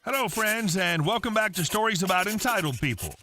Hello, friends, and welcome back to Stories About Entitled People.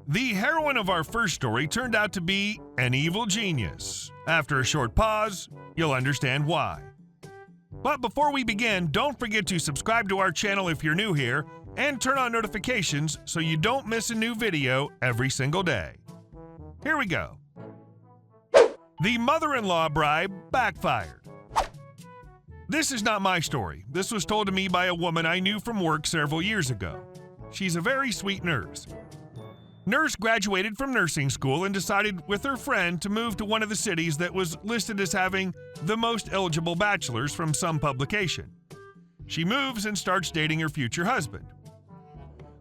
The heroine of our first story turned out to be an evil genius. After a short pause, you'll understand why. But before we begin, don't forget to subscribe to our channel if you're new here, and turn on notifications so you don't miss a new video every single day. Here we go. The mother-in-law bribe backfired. This is not my story. This was told to me by a woman I knew from work several years ago. She's a very sweet nurse. Nurse graduated from nursing school and decided with her friend to move to one of the cities that was listed as having the most eligible bachelors from some publication. She moves and starts dating her future husband.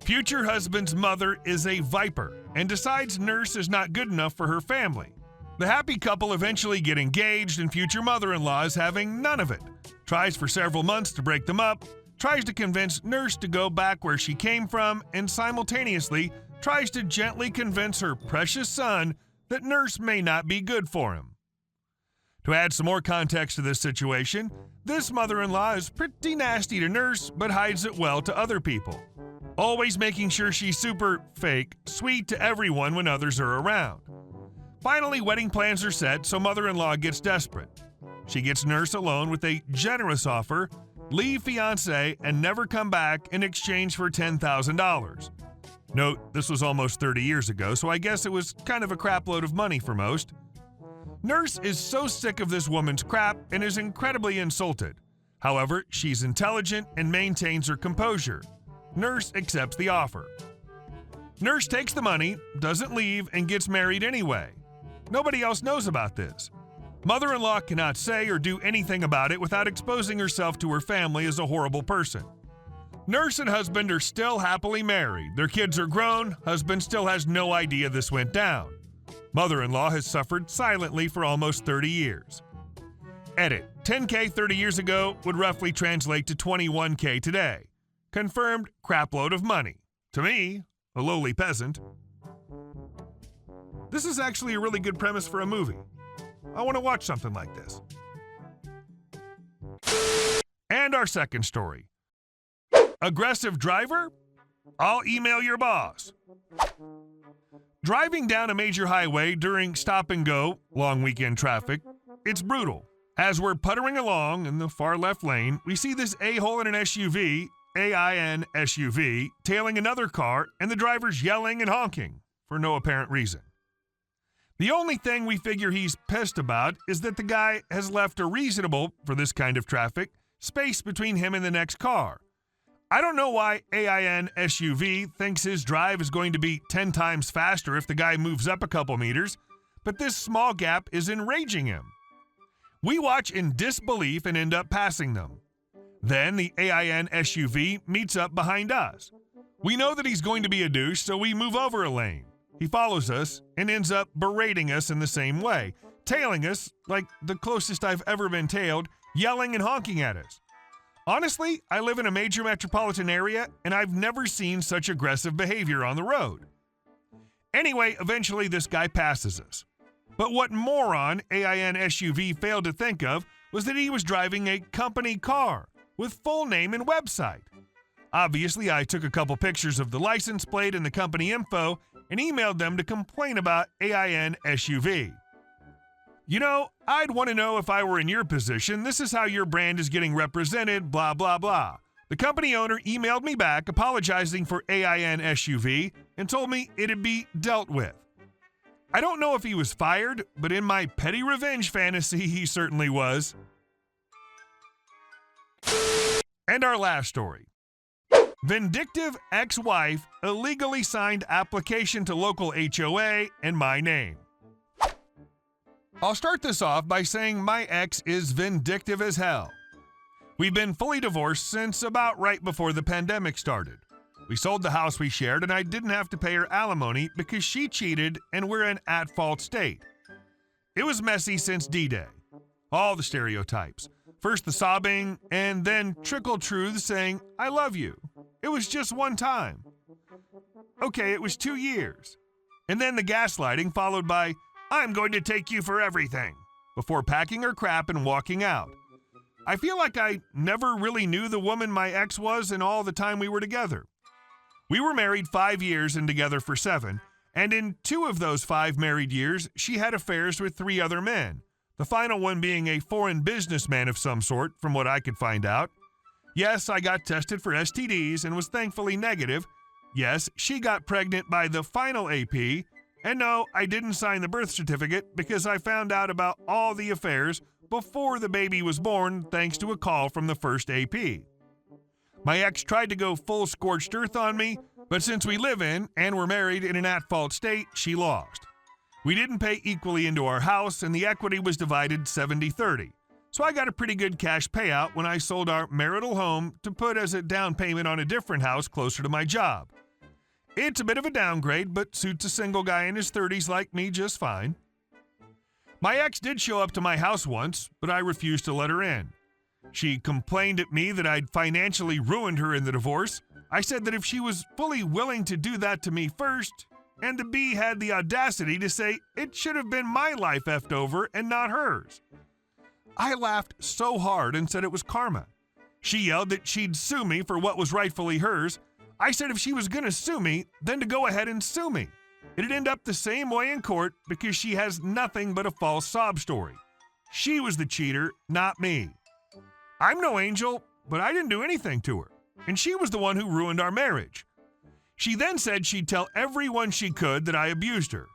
Future husband's mother is a viper and decides nurse is not good enough for her family. The happy couple eventually get engaged, and future mother-in-law is having none of it. Tries for several months to break them up, tries to convince nurse to go back where she came from, and simultaneously tries to gently convince her precious son that nurse may not be good for him. To add some more context to this situation, this mother-in-law is pretty nasty to nurse but hides it well to other people, always making sure she's super fake sweet to everyone when others are around. Finally, wedding plans are set, so mother-in-law gets desperate. She gets nurse alone with a generous offer: leave fiancé and never come back in exchange for $10,000. Note, this was almost 30 years ago, so I guess it was kind of a crapload of money for most. Nurse is so sick of this woman's crap and is incredibly insulted. However, she's intelligent and maintains her composure. Nurse accepts the offer. Nurse takes the money, doesn't leave, and gets married anyway. Nobody else knows about this. Mother-in-law cannot say or do anything about it without exposing herself to her family as a horrible person. Nurse and husband are still happily married. Their kids are grown. Husband still has no idea this went down. Mother-in-law has suffered silently for almost 30 years. Edit: $10K 30 years ago would roughly translate to $21K today. Confirmed crapload of money. To me, a lowly peasant. This is actually a really good premise for a movie. I want to watch something like this. And our second story. Aggressive driver? I'll email your boss. Driving down a major highway during stop and go, long weekend traffic, it's brutal. As we're puttering along in the far left lane, we see this a-hole in an SUV, AIN SUV, tailing another car, and the driver's yelling and honking for no apparent reason. The only thing we figure he's pissed about is that the guy has left a reasonable, for this kind of traffic, space between him and the next car. I don't know why AIN SUV thinks his drive is going to be 10 times faster if the guy moves up a couple meters, but this small gap is enraging him. We watch in disbelief and end up passing them. Then the AIN SUV meets up behind us. We know that he's going to be a douche, so we move over a lane. He follows us and ends up berating us in the same way, tailing us like the closest I've ever been tailed, yelling and honking at us. Honestly, I live in a major metropolitan area, and I've never seen such aggressive behavior on the road. Anyway, eventually this guy passes us. But what moron AIN SUV failed to think of was that he was driving a company car with full name and website. Obviously, I took a couple pictures of the license plate and the company info and emailed them to complain about AIN SUV. You know, I'd want to know if I were in your position. This is how your brand is getting represented, blah, blah, blah. The company owner emailed me back apologizing for AIN SUV and told me it'd be dealt with. I don't know if he was fired, but in my petty revenge fantasy, he certainly was. And our last story. Vindictive ex-wife illegally signed application to local HOA in my name. I'll start this off by saying my ex is vindictive as hell. We've been fully divorced since about right before the pandemic started. We sold the house we shared, and I didn't have to pay her alimony because she cheated and we're in at-fault state. It was messy since D-Day. All the stereotypes. First the sobbing, and then trickle truths saying, I love you. It was just one time. Okay, it was 2 years. And then the gaslighting followed by, I'm going to take you for everything, before packing her crap and walking out. I feel like I never really knew the woman my ex was in all the time we were together. We were married 5 years and together for 7, and in 2 of those 5 married years, she had affairs with 3 other men, the final one being a foreign businessman of some sort, from what I could find out. Yes, I got tested for STDs and was thankfully negative. Yes, she got pregnant by the final AP. And no, I didn't sign the birth certificate because I found out about all the affairs before the baby was born thanks to a call from the first AP. My ex tried to go full scorched earth on me, but since we live in and were married in an at-fault state, she lost. We didn't pay equally into our house and the equity was divided 70-30. So I got a pretty good cash payout when I sold our marital home to put as a down payment on a different house closer to my job. It's a bit of a downgrade, but suits a single guy in his 30s like me just fine. My ex did show up to my house once, but I refused to let her in. She complained at me that I'd financially ruined her in the divorce. I said that if she was fully willing to do that to me first, and the B had the audacity to say it should have been my life effed over and not hers. I laughed so hard and said it was karma. She yelled that she'd sue me for what was rightfully hers. I said if she was going to sue me, then to go ahead and sue me. It'd end up the same way in court because she has nothing but a false sob story. She was the cheater, not me. I'm no angel, but I didn't do anything to her, and she was the one who ruined our marriage. She then said she'd tell everyone she could that I abused her.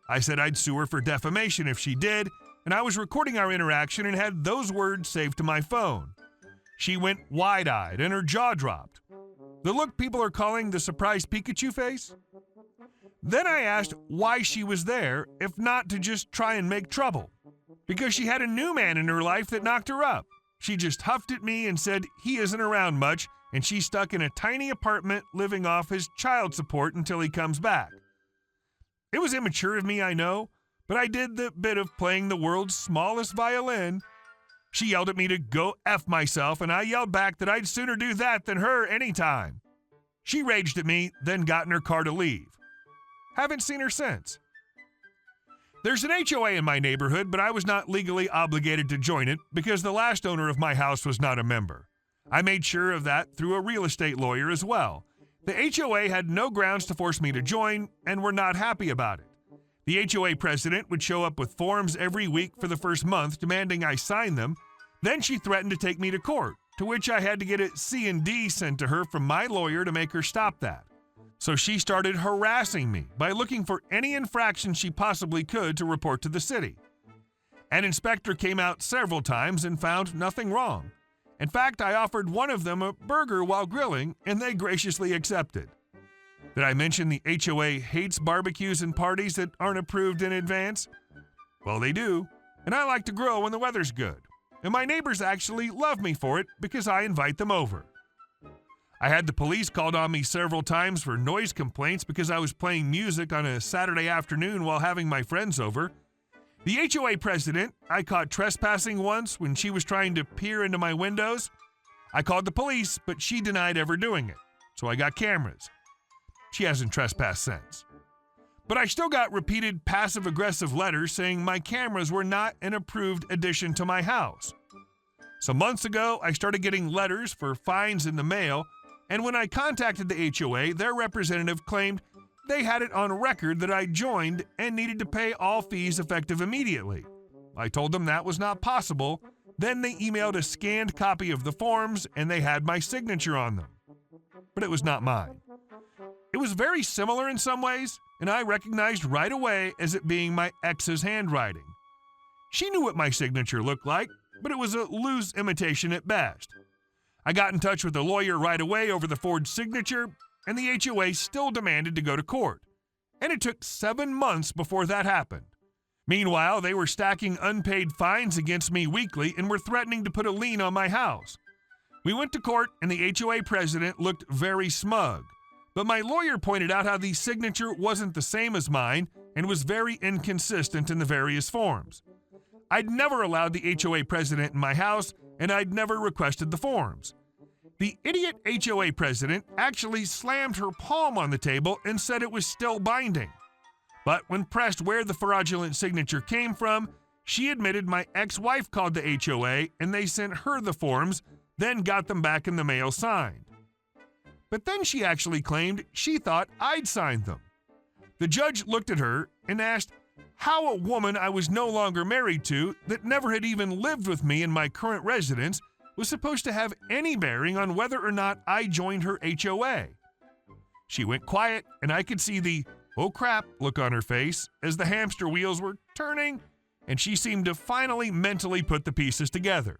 I said I'd sue her for defamation if she did, and I was recording our interaction and had those words saved to my phone. She went wide-eyed and her jaw dropped. The look people are calling the surprised Pikachu face? Then I asked why she was there, if not to just try and make trouble. Because she had a new man in her life that knocked her up. She just huffed at me and said he isn't around much, and she's stuck in a tiny apartment living off his child support until he comes back. It was immature of me, I know, but I did the bit of playing the world's smallest violin. She yelled at me to go F myself, and I yelled back that I'd sooner do that than her anytime. She raged at me, then got in her car to leave. Haven't seen her since. There's an HOA in my neighborhood, but I was not legally obligated to join it because the last owner of my house was not a member. I made sure of that through a real estate lawyer as well. The HOA had no grounds to force me to join and were not happy about it. The HOA president would show up with forms every week for the first month demanding I sign them. Then she threatened to take me to court, to which I had to get a C&D sent to her from my lawyer to make her stop that. So she started harassing me by looking for any infraction she possibly could to report to the city. An inspector came out several times and found nothing wrong. In fact, I offered one of them a burger while grilling, and they graciously accepted. Did I mention the HOA hates barbecues and parties that aren't approved in advance? Well, they do, and I like to grill when the weather's good. And my neighbors actually love me for it because I invite them over. I had the police called on me several times for noise complaints because I was playing music on a Saturday afternoon while having my friends over. The HOA president I caught trespassing once when she was trying to peer into my windows. I called the police, but she denied ever doing it, so I got cameras. She hasn't trespassed since. But I still got repeated passive-aggressive letters saying my cameras were not an approved addition to my house. Some months ago, I started getting letters for fines in the mail, and when I contacted the HOA, their representative claimed they had it on record that I joined and needed to pay all fees effective immediately. I told them that was not possible. Then they emailed a scanned copy of the forms, and they had my signature on them. But it was not mine. It was very similar in some ways, and I recognized right away as it being my ex's handwriting. She knew what my signature looked like, but it was a loose imitation at best. I got in touch with the lawyer right away over the forged signature, and the HOA still demanded to go to court. And it took 7 months before that happened. Meanwhile, they were stacking unpaid fines against me weekly and were threatening to put a lien on my house. We went to court, and the HOA president looked very smug. But my lawyer pointed out how the signature wasn't the same as mine and was very inconsistent in the various forms. I'd never allowed the HOA president in my house, and I'd never requested the forms. The idiot HOA president actually slammed her palm on the table and said it was still binding. But when pressed where the fraudulent signature came from, She admitted my ex-wife called the HOA and they sent her the forms, then got them back in the mail signed. But then she actually claimed she thought I'd signed them. The judge looked at her and asked how a woman I was no longer married to, that never had even lived with me in my current residence, was supposed to have any bearing on whether or not I joined her HOA. She went quiet, and I could see the "oh crap" look on her face as the hamster wheels were turning, and she seemed to finally mentally put the pieces together.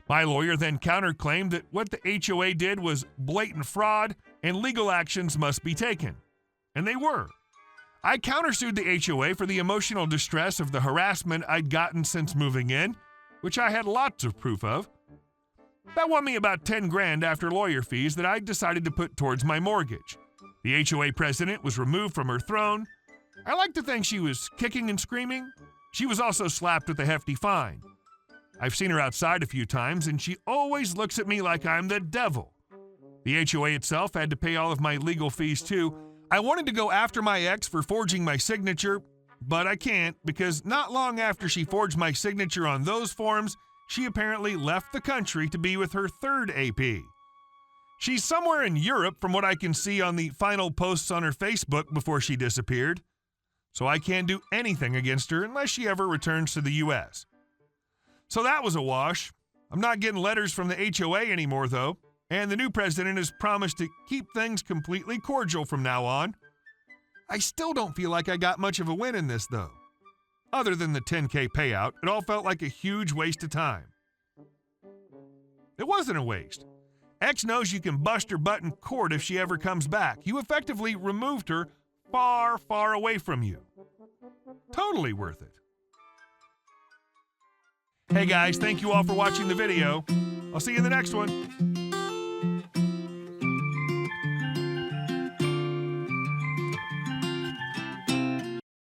My lawyer then counterclaimed that what the HOA did was blatant fraud and legal actions must be taken. And they were. I countersued the HOA for the emotional distress of the harassment I'd gotten since moving in, which I had lots of proof of. That won me about $10,000 after lawyer fees that I decided to put towards my mortgage. The HOA president was removed from her throne. I like to think she was kicking and screaming. She was also slapped with a hefty fine. I've seen her outside a few times, and she always looks at me like I'm the devil. The HOA itself had to pay all of my legal fees too. I wanted to go after my ex for forging my signature, but I can't because not long after she forged my signature on those forms, she apparently left the country to be with her third AP. She's somewhere in Europe from what I can see on the final posts on her Facebook before she disappeared, so I can't do anything against her unless she ever returns to the US. So that was a wash. I'm not getting letters from the HOA anymore though, and the new president has promised to keep things completely cordial from now on. I still don't feel like I got much of a win in this though. Other than the $10,000 payout, it all felt like a huge waste of time. It wasn't a waste. X knows you can bust her butt in court if she ever comes back. You effectively removed her far, far away from you. Totally worth it. Hey guys, thank you all for watching the video. I'll see you in the next one.